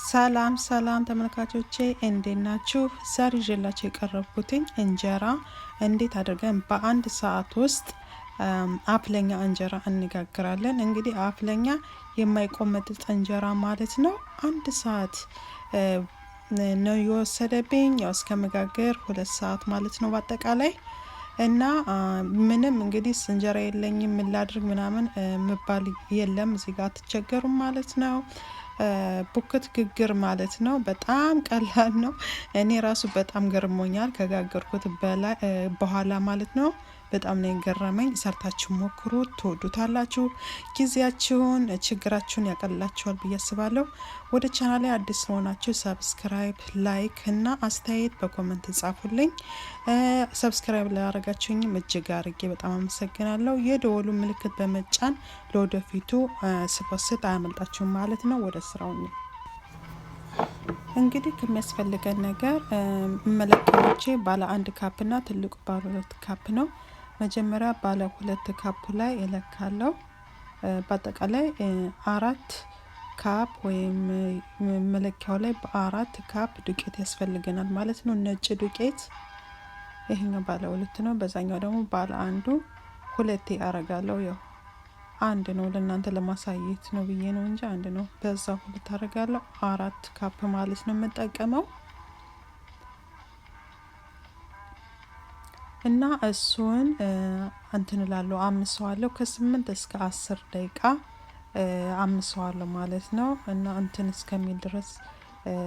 ሰላም ሰላም ተመልካቾቼ እንዴት ናችሁ? ዛሬ ይዥላችሁ የቀረብኩት እንጀራ እንዴት አድርገን በአንድ ሰዓት ውስጥ ኣፉለኛ እንጀራ እንጋግራለን። እንግዲህ ኣፉለኛ የማይቆመጥጥ እንጀራ ማለት ነው። አንድ ሰዓት ነው የወሰደብኝ ያው እስከመጋገር 2 ሰዓት ማለት ነው በአጠቃላይ እና ምንም እንግዲህ እንጀራ የለኝም ምን ላድርግ ምናምን መባል የለም። እዚህ ጋር አትቸገሩም ማለት ነው። ቡክት ግግር ማለት ነው። በጣም ቀላል ነው። እኔ ራሱ በጣም ገርሞኛል ከጋገርኩት በኋላ ማለት ነው። በጣም ነው የገረመኝ። ሰርታችሁ ሞክሩት፣ ትወዱታላችሁ። ጊዜያችሁን ችግራችሁን ያቀልላችኋል ብዬ አስባለሁ። ወደ ቻናሌ አዲስ ሆናችሁ ሰብስክራይብ፣ ላይክ እና አስተያየት በኮሜንት ጻፉልኝ። ሰብስክራይብ ላደረጋችሁኝም እጅግ አድርጌ በጣም አመሰግናለሁ። የደወሉ ምልክት በመጫን ለወደፊቱ ስፖስት አያመልጣችሁም ማለት ነው። ወደ ስራው ነው። እንግዲህ ከሚያስፈልገን ነገር መለኪያዎቼ ባለ 1 ካፕ እና ትልቁ ባለ 2 ካፕ ነው። መጀመሪያ ባለ 2 ካፕ ላይ እለካለሁ። በአጠቃላይ 4 ካፕ ወይም መለኪያው ላይ በ4 ካፕ ዱቄት ያስፈልገናል ማለት ነው። ነጭ ዱቄት ይሄኛው ባለ 2 ነው። በዛኛው ደግሞ ባለ 1 2 አረጋለሁ። ያው 1 ነው ለእናንተ ለማሳየት ነው ብዬ ነው እንጂ 1 ነው። በዛ 2 አረጋለሁ። 4 ካፕ ማለት ነው የምጠቀመው እና እሱን እንትን እላለሁ አምሰዋለሁ ከ8 እስከ 10 ደቂቃ አምሰዋለሁ ማለት ነው። እና እንትን እስከሚል ድረስ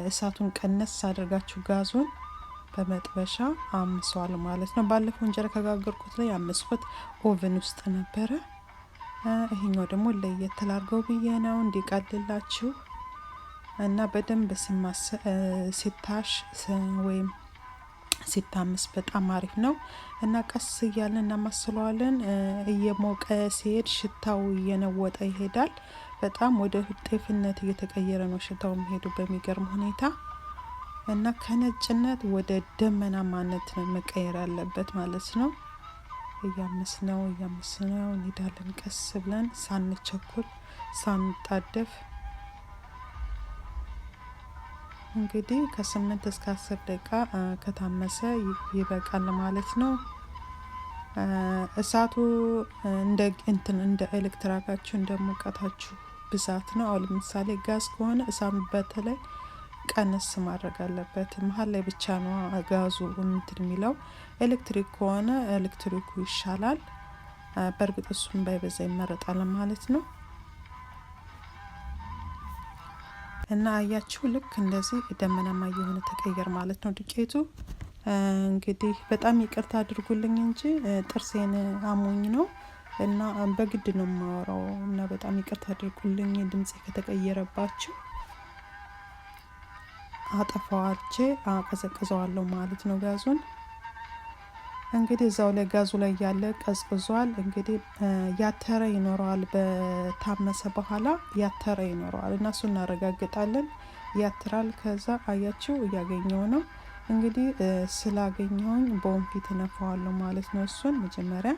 እሳቱን ቀነስ አድርጋችሁ ጋዙን በመጥበሻ አምሰዋለሁ ማለት ነው። ባለፈው እንጀራ ከጋገርኩት ላይ አምስኩት ኦቨን ውስጥ ነበረ። ይሄኛው ደግሞ ለየት ላርገው ብዬ ነው እንዲቀልላችሁ እና በደንብ ሲታሽ ወይም ሲታመስ በጣም አሪፍ ነው እና ቀስ እያልን እናማስለዋለን። እየሞቀ ሲሄድ ሽታው እየነወጠ ይሄዳል። በጣም ወደ ጤፍነት እየተቀየረ ነው ሽታው የሚሄዱ በሚገርም ሁኔታ እና ከነጭነት ወደ ደመናማነት ነው መቀየር ያለበት ማለት ነው። እያመስነው እንሄዳለን ቀስ ብለን ሳንቸኩል ሳንጣደፍ። እንግዲህ ከ8 እስከ 10 ደቂቃ ከታመሰ ይበቃል ማለት ነው። እሳቱ እንደ ኤሌክትሪካችሁ እንደ ሙቀታችሁ ብዛት ነው። አሁን ለምሳሌ ጋዝ ከሆነ እሳቱ በተለይ ቀነስ ማድረግ አለበት። መሀል ላይ ብቻ ነው ጋዙ እንትን የሚለው። ኤሌክትሪክ ከሆነ ኤሌክትሪኩ ይሻላል። በእርግጥ እሱም ባይበዛ ይመረጣል ማለት ነው። እና አያችሁ ልክ እንደዚህ ደመናማ የሆነ ተቀየር ማለት ነው ዱቄቱ። እንግዲህ በጣም ይቅርታ አድርጉልኝ እንጂ ጥርሴን አሞኝ ነው እና በግድ ነው የማወራው እና በጣም ይቅርታ አድርጉልኝ ድምጼ ከተቀየረባችሁ። አጠፋዋቼ አቀዘቅዘዋለሁ ማለት ነው ጋዙን። እንግዲህ እዛው ላይ ጋዙ ላይ ያለ ቀዝቅዟል። እንግዲህ ያተረ ይኖረዋል በታመሰ በኋላ ያተረ ይኖረዋል እና እሱ እናረጋግጣለን። ያትራል። ከዛ አያችሁ እያገኘው ነው እንግዲህ ስላገኘውኝ በወንፊት ነፋዋለሁ ማለት ነው። እሱን መጀመሪያ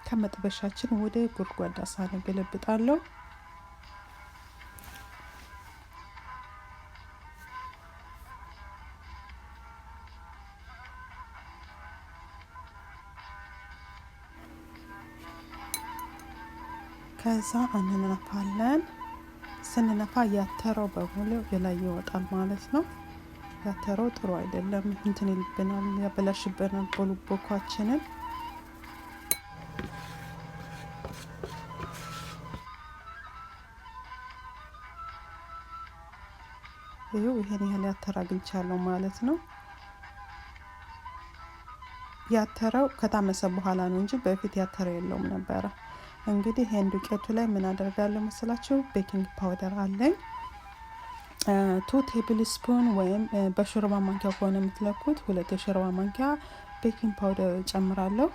ከመጥበሻችን ወደ ጎድጓዳ ሳህን ገለብጣለሁ። ከዛ እንነፋለን። ስንነፋ ያተረው በሙሉ ላይ ይወጣል ማለት ነው። ያተረው ጥሩ አይደለም፣ እንትን ይልብናል፣ ያበላሽብናል ቦኳችንን። ይሄን ያህል ያተራ አግኝቻለሁ ማለት ነው። ያተረው ከታመሰ በኋላ ነው እንጂ በፊት ያተረ የለውም ነበረ። እንግዲህ ይሄን ዱቄቱ ላይ ምን አደርጋለሁ መሰላችሁ? ቤኪንግ ፓውደር አለኝ 2 ቴብል ስፑን ወይም በሾርባ ማንኪያ ከሆነ የምትለኩት 2 የሾርባ ማንኪያ ቤኪንግ ፓውደር ጨምራለሁ።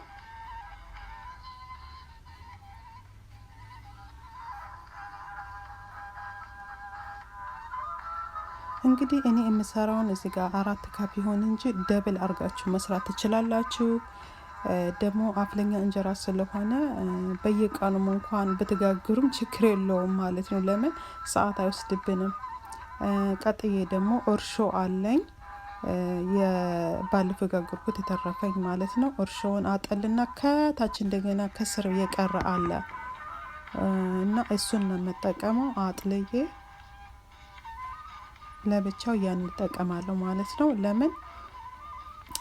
እንግዲህ እኔ የምሰራውን እዚህ ጋር 4 ካፕ ይሆን እንጂ ደብል አርጋችሁ መስራት ትችላላችሁ። ደግሞ ኣፉለኛ እንጀራ ስለሆነ በየቀኑ እንኳን በተጋገሩም ችግር የለውም ማለት ነው። ለምን ሰዓት አይወስድብንም። ቀጥዬ ደግሞ እርሾ አለኝ የባለፈው ጋግሬያለሁ የተረፈኝ ማለት ነው። እርሾውን አጠልና ከታች እንደገና ከስር የቀረ አለ እና እሱን ነው መጠቀመው። አጥልዬ ለብቻው ያን እጠቀማለሁ ማለት ነው። ለምን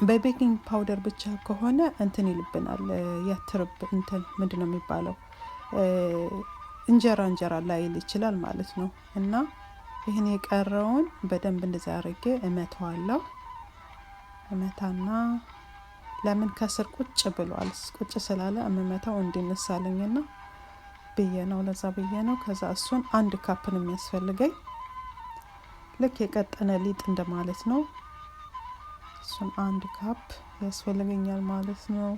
በቤኪንግ ፓውደር ብቻ ከሆነ እንትን ይልብናል ያትርብ እንትን ምንድነው የሚባለው እንጀራ ላይ ይችላል ማለት ነው። እና ይሄን የቀረውን በደንብ እንደዛ አድርጌ እመታዋለሁ። እመታና ለምን ከስር ቁጭ ብሏል ቁጭ ስላለ እመታው እንዲነሳልኝና ብዬ ነው ለዛ ብዬ ነው። ከዛ እሱን 1 ካፕ ነው የሚያስፈልገኝ ልክ የቀጠነ ሊጥ እንደማለት ነው። እሱን 1 ካፕ ያስፈልገኛል ማለት ነው።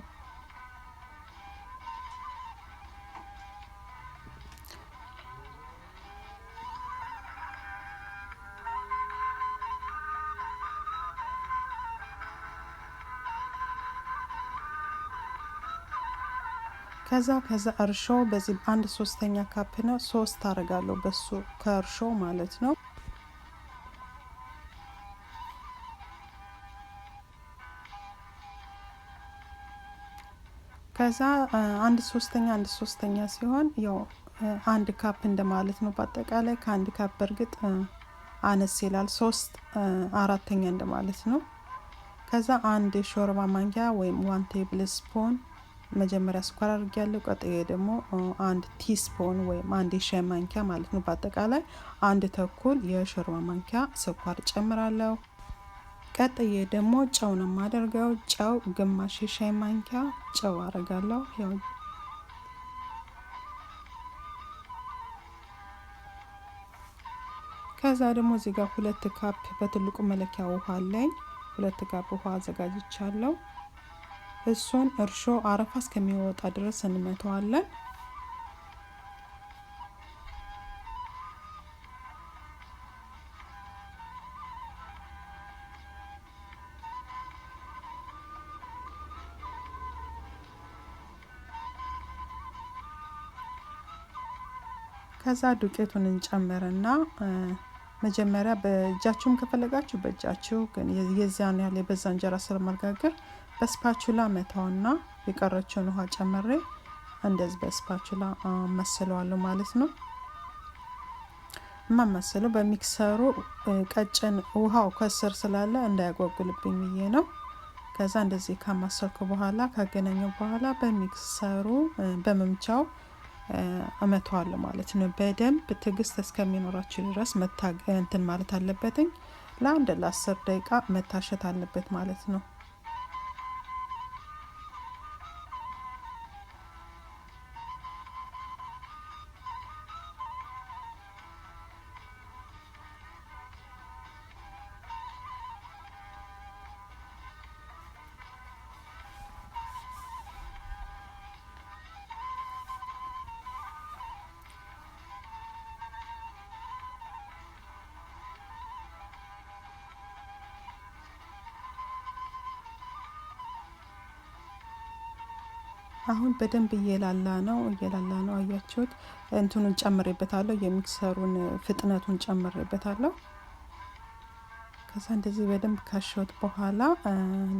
ከዛ እርሾ በዚህ 1/3 ካፕ ነው 3 አደርጋለሁ በሱ ከእርሾ ማለት ነው። ከዛ 1/3 ሲሆን ያው 1 ካፕ እንደማለት ነው። በአጠቃላይ ከ1 ካፕ በርግጥ አነስ ይላል 3/4 እንደማለት ነው። ከዛ 1 ሾርባ ማንኪያ ወይም 1 ቴብል ስፑን መጀመሪያ ስኳር አድርጌያለሁ። ቀጥዬ ደግሞ 1 ቲስፑን ወይም 1 ሻይ ማንኪያ ማለት ነው። በአጠቃላይ 1 ተኩል የሾርባ ማንኪያ ስኳር ጨምራለሁ። ቀጥዬ ደግሞ ጨው ነው የማደርገው። ጨው ግማሽ ሻይ ማንኪያ ጨው አደርጋለሁ። ያው ከዛ ደግሞ እዚህ ጋር 2 ካፕ በትልቁ መለኪያ ውሃ አለኝ። 2 ካፕ ውሃ አዘጋጅቻለሁ። እሱን እርሾ አረፋ እስከሚወጣ ድረስ እንመታዋለን። ከዛ ዱቄቱን እንጨምርና መጀመሪያ በእጃችሁም ከፈለጋችሁ በእጃችሁ ግን የዛን ያህል የበዛ እንጀራ ስለማልጋግር በስፓቹላ መታውና የቀረችውን ውሃ ጨምሬ እንደዚህ በስፓቹላ መስለዋለሁ ማለት ነው። ማመስለው በሚክሰሩ ቀጭን ውሃው ከስር ስላለ እንዳያጓጉልብኝ ብዬ ነው። ከዛ እንደዚህ ካማሰልኩ በኋላ ካገናኘው በኋላ በሚክሰሩ በመምቻው አመታዋለሁ ማለት ነው። በደንብ ትግስት እስከሚኖራችሁ ድረስ እንትን ማለት አለበትኝ። ለ10 ደቂቃ መታሸት አለበት ማለት ነው። አሁን በደንብ እየላላ ነው አያችሁት። እንትኑን ጨምሬበታለሁ የሚክሰሩን ፍጥነቱን ጨምሬበታለሁ። ከዛ እንደዚህ በደንብ ካሸሁት በኋላ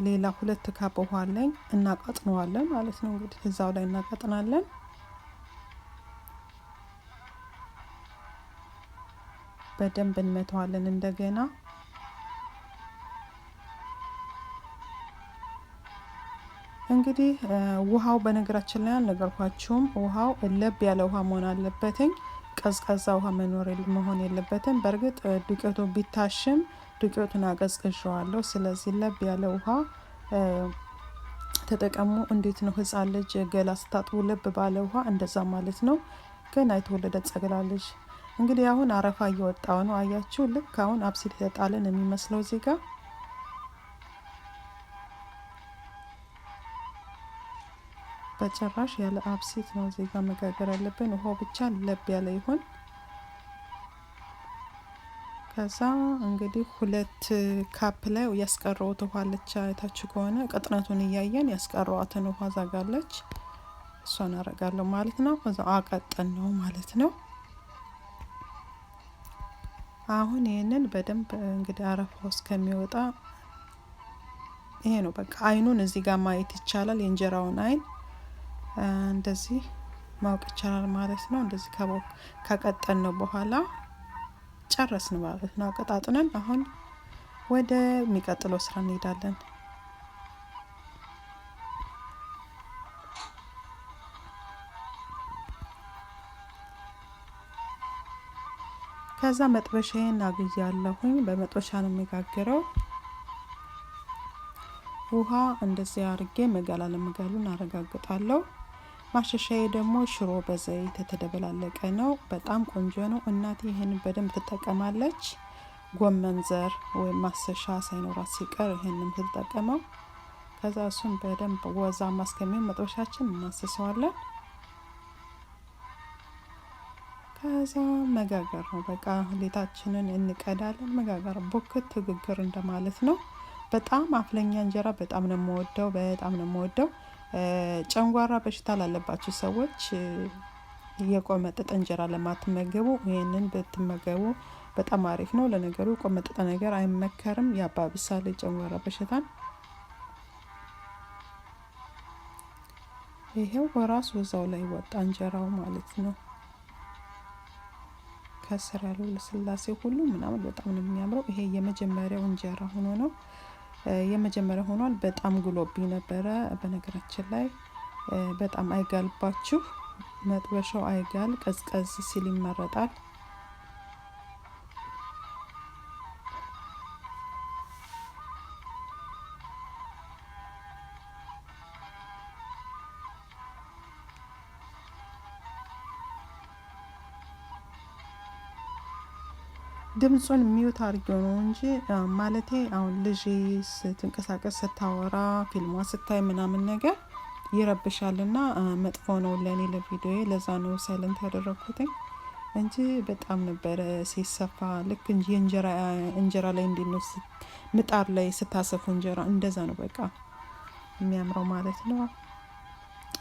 ሌላ 2 ካፕ ውሃ አለኝ እናቀጥነዋለን ማለት ነው። እንግዲህ እዛው ላይ እናቀጥናለን። በደንብ እንመታዋለን እንደገና። እንግዲህ ውሃው በነገራችን ላይ አልነገርኳችሁም። ውሃው ለብ ያለ ውሃ መሆን አለበትኝ። ቀዝቃዛ ውሃ መሆን የለበትም። በርግጥ ዱቄቱ ቢታሽም ዱቄቱን አቀዝቅዤዋለሁ። ስለዚህ ለብ ያለ ውሃ ተጠቀሙ። እንዴት ነው ህፃን ልጅ ገላ ስታጥቡ ለብ ባለ ውሃ እንደዛ ማለት ነው። ግን አይተወለደ ጸግላ ልጅ እንግዲህ አሁን አረፋ እየወጣው ነው አያችሁ። ልክ አሁን አብሲት ተጣለን የሚመስለው እዚህ ጋር በጭራሽ ያለ አብሲት ነው እዚህ ጋር መጋገር ያለብን። ውሃው ብቻ ለብ ያለ ይሁን። ከዛ እንግዲህ 2 ካፕ ላይ ያስቀረውት ውሃ አለች። አይታችሁ ከሆነ ቅጥነቱን እያየን ያስቀረዋትን ውሃ ዛጋለች። እሷን አረጋለሁ ማለት ነው። ከዛ አቀጥን ነው ማለት ነው። አሁን ይሄንን በደንብ እንግዲህ አረፋው እስከሚወጣ ይሄ ነው በቃ አይኑን እዚህ ጋር ማየት ይቻላል። የእንጀራውን አይን እንደዚህ ማወቅ ይቻላል ማለት ነው። እንደዚህ ከቀጠን ነው በኋላ ጨረስን ማለት ነው። አቀጣጥነን አሁን ወደ የሚቀጥለው ስራ እንሄዳለን። ከዛ መጥበሻዬን አግያለሁኝ። በመጥበሻ ነው የሚጋገረው። ውሃ እንደዚህ አድርጌ መጋላ ለመጋሉን አረጋግጣለሁ። ማሸሻዬ ደግሞ ሽሮ በዘይት የተደበላለቀ ነው። በጣም ቆንጆ ነው። እናቴ ይሄንን በደንብ ትጠቀማለች። ጎመን ዘር ወይም ማሰሻ ሳይኖራት ሲቀር ይሄንን ትጠቀመው። ከዛ እሱን በደንብ ወዛማ እስከሚሆን መጥበሻችን እናስሰዋለን። ከዛ መጋገር ነው በቃ። ሌታችንን እንቀዳለን። መጋገር ቡክት ትግግር እንደማለት ነው። በጣም አፍለኛ እንጀራ በጣም ነው የምወደው። ጨንጓራ በሽታ ላለባችሁ ሰዎች የቆመጠጠ እንጀራ ለማትመገቡ ይሄንን ብትመገቡ በጣም አሪፍ ነው። ለነገሩ ቆመጠጠ ነገር አይመከርም፣ ያባብሳል ጨንጓራ በሽታን። ይሄው ራሱ እዛው ላይ ወጣ እንጀራው ማለት ነው። ከስር ያለው ለስላሴ ሁሉ ምናምን በጣም ነው የሚያምረው። ይሄ የመጀመሪያው እንጀራ ሆኖ ነው የመጀመሪያ ሆኗል። በጣም ጉሎብኝ ነበረ። በነገራችን ላይ በጣም አይጋልባችሁ፣ መጥበሻው አይጋል፣ ቀዝቀዝ ሲል ይመረጣል። ድምጹን ሚውት አድርጌው ነው እንጂ ማለቴ አሁን ልጅ ስትንቀሳቀስ ስታወራ ፊልሟ ስታይ ምናምን ነገር ይረብሻልና መጥፎ ነው ለኔ ለቪዲዮ። ለዛ ነው ሳይለንት ያደረኩት እንጂ በጣም ነበር ሲሰፋ ልክ እንጂ እንጀራ ላይ እንዲነስ ምጣድ ላይ ስታሰፉ እንጀራ እንደዛ ነው በቃ የሚያምረው ማለት ነው።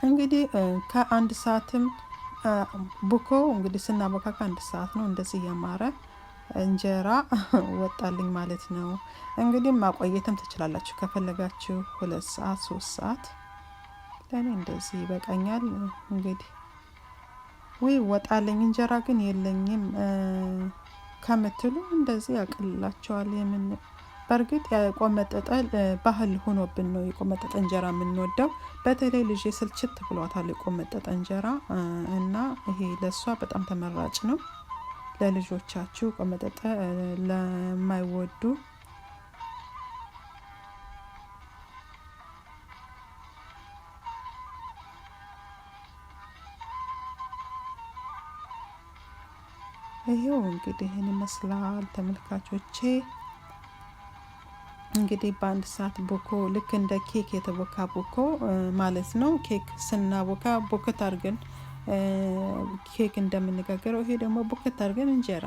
እንግዲህ ከአንድ ሰዓትም ቡኮ እንግዲህ ስናቦካ ከአንድ ሰዓት ነው እንደዚህ ያማረ እንጀራ ወጣልኝ ማለት ነው። እንግዲህ ማቆየትም ትችላላችሁ ከፈለጋችሁ 2 ሰዓት 3 ሰዓት። ለኔ እንደዚህ ይበቃኛል። እንግዲህ ወይ ወጣልኝ እንጀራ ግን የለኝም ከምትሉ እንደዚህ ያቀልላችኋል። የምን በርግጥ የቆመጠጠ ባህል ሆኖብን ነው የቆመጠጠ እንጀራ የምንወደው። በተለይ ልጅ ስልችት ብሏታል የቆመጠጠ እንጀራ እና ይሄ ለሷ በጣም ተመራጭ ነው። ለልጆቻችሁ ቆመጠጠ ለማይወዱ ይሄው እንግዲህ ይሄን ይመስላል ተመልካቾቼ። እንግዲህ በአንድ ሰዓት ቡኮ ልክ እንደ ኬክ የተቦካ ቡኮ ማለት ነው። ኬክ ስናቦካ ቡክት አድርገን ኬክ እንደምንጋገረው ይሄ ደግሞ ቡክት አድርገን እንጀራ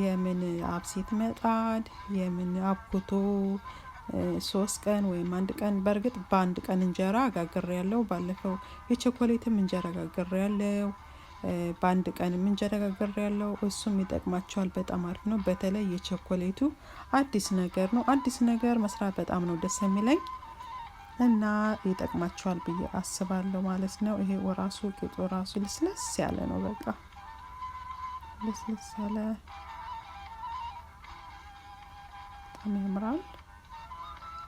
የምን አብሴት መጣድ የምን አብኩቶ 3 ቀን ወይም 1 ቀን። በርግጥ በአንድ ቀን እንጀራ ጋግሬያለሁ። ባለፈው የቸኮሌትም እንጀራ ጋግሬያለሁ። በአንድ ቀንም እንጀራ ጋግሬያለሁ። እሱም ይጠቅማቸዋል። በጣም አሪፍ ነው። በተለይ የቸኮሌቱ አዲስ ነገር ነው። አዲስ ነገር መስራት በጣም ነው ደስ የሚለኝ እና ይጠቅማቸዋል ብዬ አስባለሁ ማለት ነው። ይሄ ወራሱ ቂጡ ራሱ ልስልስ ያለ ነው። በቃ ልስልስ ያለ በጣም ያምራል።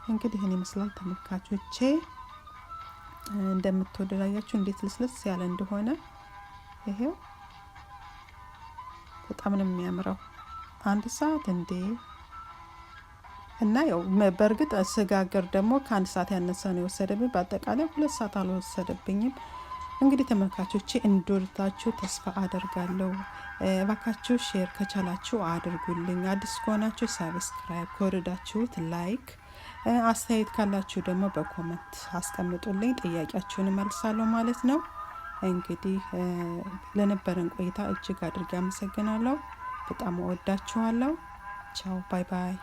እንግዲህ ይሄን ይመስላል ተመልካቾቼ። እንደምትወደዳያችሁ እንዴት ልስልስ ያለ እንደሆነ ይሄው በጣም ነው የሚያምረው። 1 ሰዓት እንዴ! እና ያው በርግጥ ስጋገር ደግሞ ከ1 ሰዓት ያነሰ ነው የወሰደብኝ። በአጠቃላይ 2 ሰዓት አልወሰደብኝም። እንግዲህ ተመልካቾቼ እንደወደዳችሁ ተስፋ አደርጋለሁ። እባካችሁ ሼር ከቻላችሁ አድርጉልኝ። አዲስ ከሆናችሁ ሰብስክራይብ፣ ከወደዳችሁት ላይክ፣ አስተያየት ካላችሁ ደግሞ በኮሜንት አስቀምጡልኝ። ጥያቄያችሁን እመልሳለሁ ማለት ነው። እንግዲህ ለነበረን ቆይታ እጅግ አድርጌ አመሰግናለሁ። በጣም እወዳችኋለሁ። ቻው ባይ ባይ።